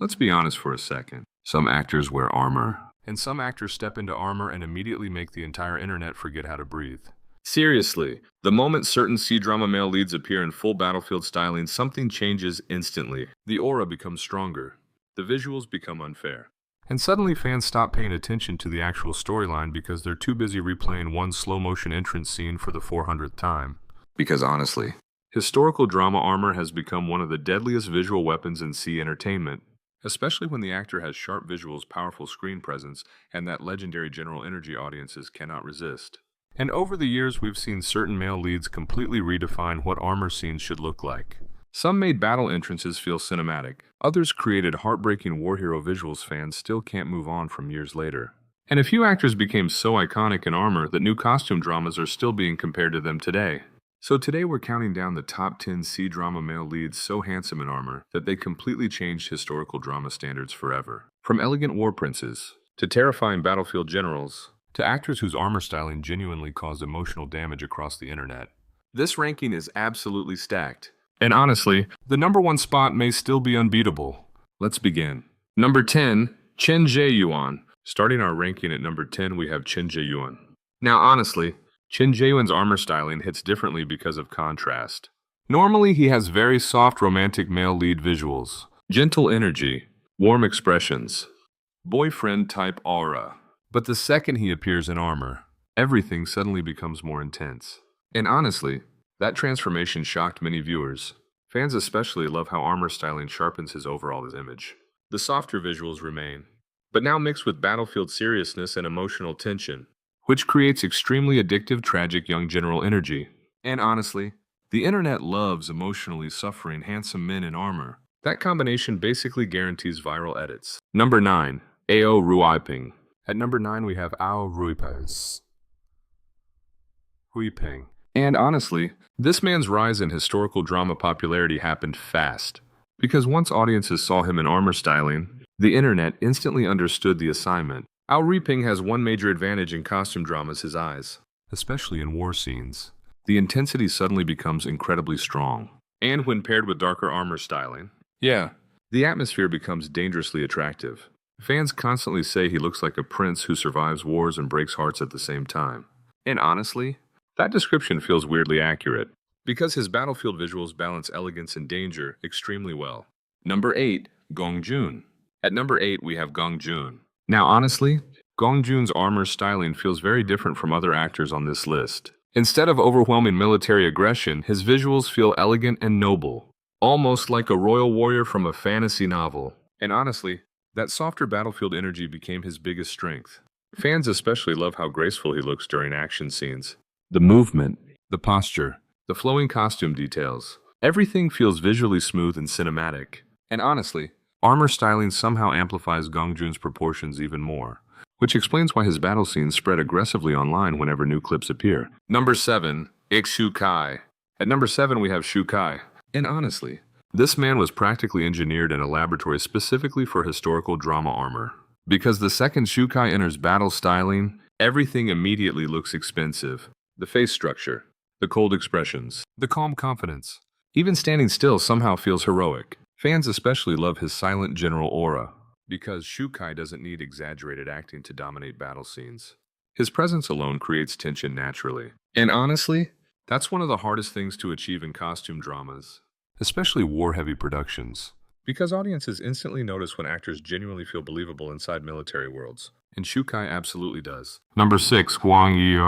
Let's be honest for a second. Some actors wear armor, and some actors step into armor and immediately make the entire internet forget how to breathe. Seriously, the moment certain C-drama male leads appear in full battlefield styling, something changes instantly. The aura becomes stronger. The visuals become unfair. And suddenly fans stop paying attention to the actual storyline because they're too busy replaying one slow-motion entrance scene for the 400th time. Because honestly, historical drama armor has become one of the deadliest visual weapons in C entertainment, especially when the actor has sharp visuals, powerful screen presence, and that legendary general energy audiences cannot resist. And over the years, we've seen certain male leads completely redefine what armor scenes should look like. Some made battle entrances feel cinematic. Others created heartbreaking war hero visuals fans still can't move on from years later. And a few actors became so iconic in armor that new costume dramas are still being compared to them today. So today we're counting down the top 10 C-drama male leads so handsome in armor that they completely changed historical drama standards forever. From elegant war princes, to terrifying battlefield generals, to actors whose armor styling genuinely caused emotional damage across the internet. This ranking is absolutely stacked. And honestly, the number one spot may still be unbeatable. Let's begin. Number 10, Chen Jae-yuan. Starting our ranking at number 10, we have Chen Jae-yuan. Now honestly, Chen Jae-yuan's armor styling hits differently because of contrast. Normally, he has very soft romantic male lead visuals, gentle energy, warm expressions, boyfriend-type aura. But the second he appears in armor, everything suddenly becomes more intense. And honestly, that transformation shocked many viewers. Fans especially love how armor styling sharpens his overall image. The softer visuals remain, but now mixed with battlefield seriousness and emotional tension, which creates extremely addictive, tragic young general energy. And honestly, the internet loves emotionally suffering handsome men in armor. That combination basically guarantees viral edits. Number 9, Ao Ruiping. At number 9, we have Ao Ruiping. And honestly, this man's rise in historical drama popularity happened fast. Because once audiences saw him in armor styling, the internet instantly understood the assignment. Ao Ruiping has one major advantage in costume dramas: his eyes. Especially in war scenes, the intensity suddenly becomes incredibly strong. And when paired with darker armor styling, the atmosphere becomes dangerously attractive. Fans constantly say he looks like a prince who survives wars and breaks hearts at the same time. And honestly, that description feels weirdly accurate, because his battlefield visuals balance elegance and danger extremely well. Number 8, Gong Joon. At number 8, we have Gong Joon. Now honestly, Gong Joon's armor styling feels very different from other actors on this list. Instead of overwhelming military aggression, his visuals feel elegant and noble, almost like a royal warrior from a fantasy novel. And honestly, that softer battlefield energy became his biggest strength. Fans especially love how graceful he looks during action scenes. The movement, the posture, the flowing costume details, everything feels visually smooth and cinematic. And honestly, armor styling somehow amplifies Gong Joon's proportions even more, which explains why his battle scenes spread aggressively online whenever new clips appear. Number 7, Shu Kai. At number 7, we have Shu Kai. And honestly, this man was practically engineered in a laboratory specifically for historical drama armor. Because the second Shu Kai enters battle styling, everything immediately looks expensive. The face structure, the cold expressions, the calm confidence. Even standing still somehow feels heroic. Fans especially love his silent general aura, because Shu Kai doesn't need exaggerated acting to dominate battle scenes. His presence alone creates tension naturally. And honestly, that's one of the hardest things to achieve in costume dramas, especially war-heavy productions, because audiences instantly notice when actors genuinely feel believable inside military worlds. And Shu Kai absolutely does. Number 6, Wang Yibo.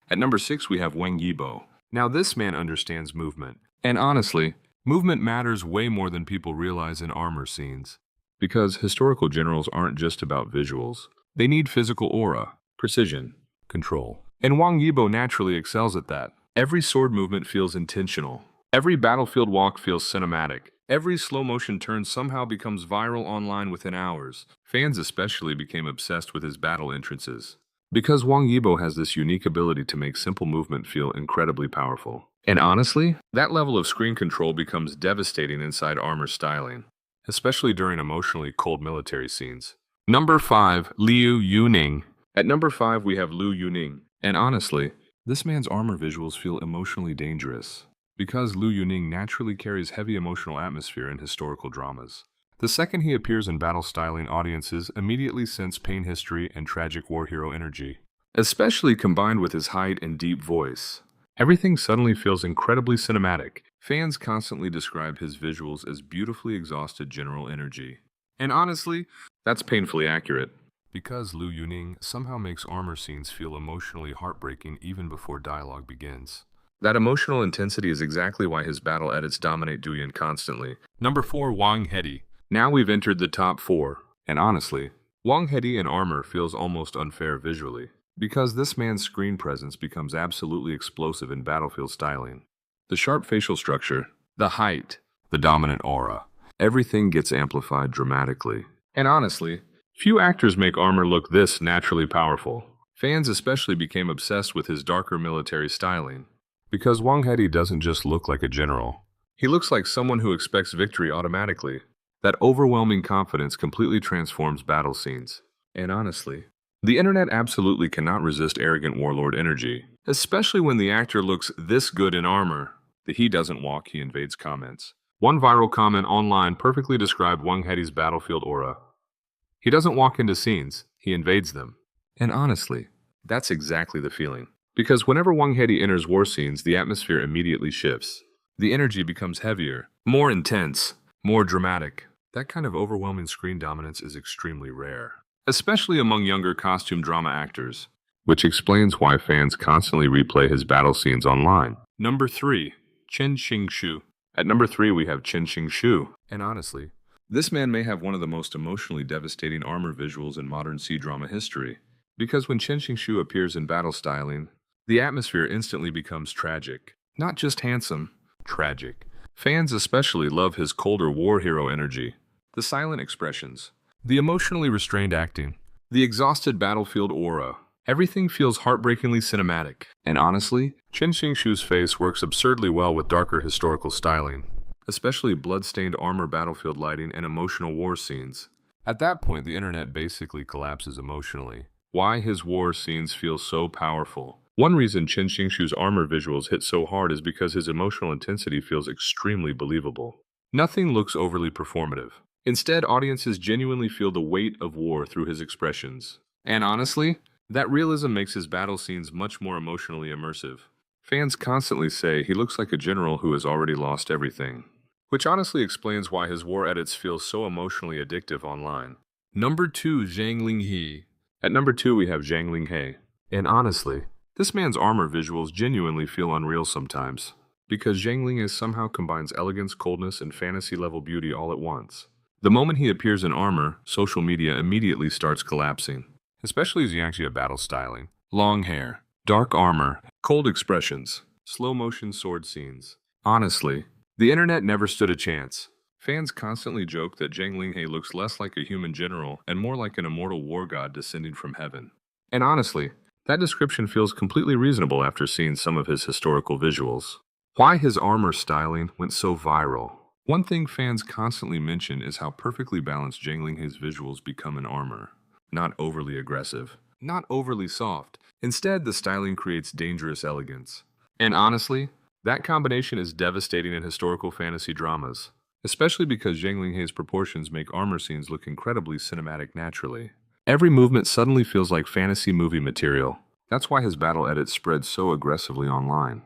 At number 6, we have Wang Yibo. Now this man understands movement. And honestly, movement matters way more than people realize in armor scenes. Because historical generals aren't just about visuals. They need physical aura, precision, control. And Wang Yibo naturally excels at that. Every sword movement feels intentional. Every battlefield walk feels cinematic. Every slow-motion turn somehow becomes viral online within hours. Fans especially became obsessed with his battle entrances, because Wang Yibo has this unique ability to make simple movement feel incredibly powerful. And honestly, that level of screen control becomes devastating inside armor styling, especially during emotionally cold military scenes. Number 5, Liu Yuning. At number 5, we have Liu Yuning. And honestly, this man's armor visuals feel emotionally dangerous. because Liu Yuning naturally carries heavy emotional atmosphere in historical dramas. The second he appears in battle styling, audiences immediately sense pain history and tragic war hero energy. Especially combined with his height and deep voice. Everything suddenly feels incredibly cinematic. Fans constantly describe his visuals as beautifully exhausted general energy. And honestly, that's painfully accurate. Because Liu Yuning somehow makes armor scenes feel emotionally heartbreaking even before dialogue begins. That emotional intensity is exactly why his battle edits dominate Douyin constantly. Number 4, Wang Hedi. Now we've entered the top 4. And honestly, Wang Hedi in armor feels almost unfair visually. Because this man's screen presence becomes absolutely explosive in battlefield styling. The sharp facial structure, the height, the dominant aura, everything gets amplified dramatically. And honestly, few actors make armor look this naturally powerful. Fans especially became obsessed with his darker military styling. Because Wang Hedi doesn't just look like a general. He looks like someone who expects victory automatically. That overwhelming confidence completely transforms battle scenes. And honestly, the internet absolutely cannot resist arrogant warlord energy, especially when the actor looks this good in armor. The "he doesn't walk, he invades" comments. One viral comment online perfectly described Wang Hedi's battlefield aura. He doesn't walk into scenes, he invades them. And honestly, that's exactly the feeling. Because whenever Wang Hedi enters war scenes, the atmosphere immediately shifts. The energy becomes heavier, more intense, more dramatic. That kind of overwhelming screen dominance is extremely rare, especially among younger costume drama actors, which explains why fans constantly replay his battle scenes online. Number 3, Chen Xingshu. At number 3, we have Chen Xingshu. And honestly, this man may have one of the most emotionally devastating armor visuals in modern C-drama history. Because when Chen Xingshu appears in battle styling, the atmosphere instantly becomes tragic. Not just handsome, tragic. Fans especially love his colder war hero energy. The silent expressions, the emotionally restrained acting, the exhausted battlefield aura. Everything feels heartbreakingly cinematic. And honestly, Chen Xingshu's face works absurdly well with darker historical styling, especially blood-stained armor battlefield lighting and emotional war scenes. At that point, the internet basically collapses emotionally. Why his war scenes feel so powerful? One reason Chen Xingshu's armor visuals hit so hard is because his emotional intensity feels extremely believable. Nothing looks overly performative. Instead, audiences genuinely feel the weight of war through his expressions. And honestly, that realism makes his battle scenes much more emotionally immersive. Fans constantly say he looks like a general who has already lost everything, which honestly explains why his war edits feel so emotionally addictive online. Number 2, Zhang Linghe. At number 2, we have Zhang Linghe. And honestly, this man's armor visuals genuinely feel unreal sometimes, because Zhang Linghe somehow combines elegance, coldness, and fantasy-level beauty all at once. The moment he appears in armor, social media immediately starts collapsing, especially as he actually battle styling. Long hair, dark armor, cold expressions, slow-motion sword scenes. Honestly, the internet never stood a chance. Fans constantly joke that Zhang Linghe looks less like a human general and more like an immortal war god descending from heaven. And honestly, that description feels completely reasonable after seeing some of his historical visuals. Why his armor styling went so viral? One thing fans constantly mention is how perfectly balanced Zhang Linghe's visuals become in armor. Not overly aggressive, not overly soft. Instead, the styling creates dangerous elegance. And honestly, that combination is devastating in historical fantasy dramas, especially because Zhang Linghe's proportions make armor scenes look incredibly cinematic naturally. Every movement suddenly feels like fantasy movie material. That's why his battle edits spread so aggressively online.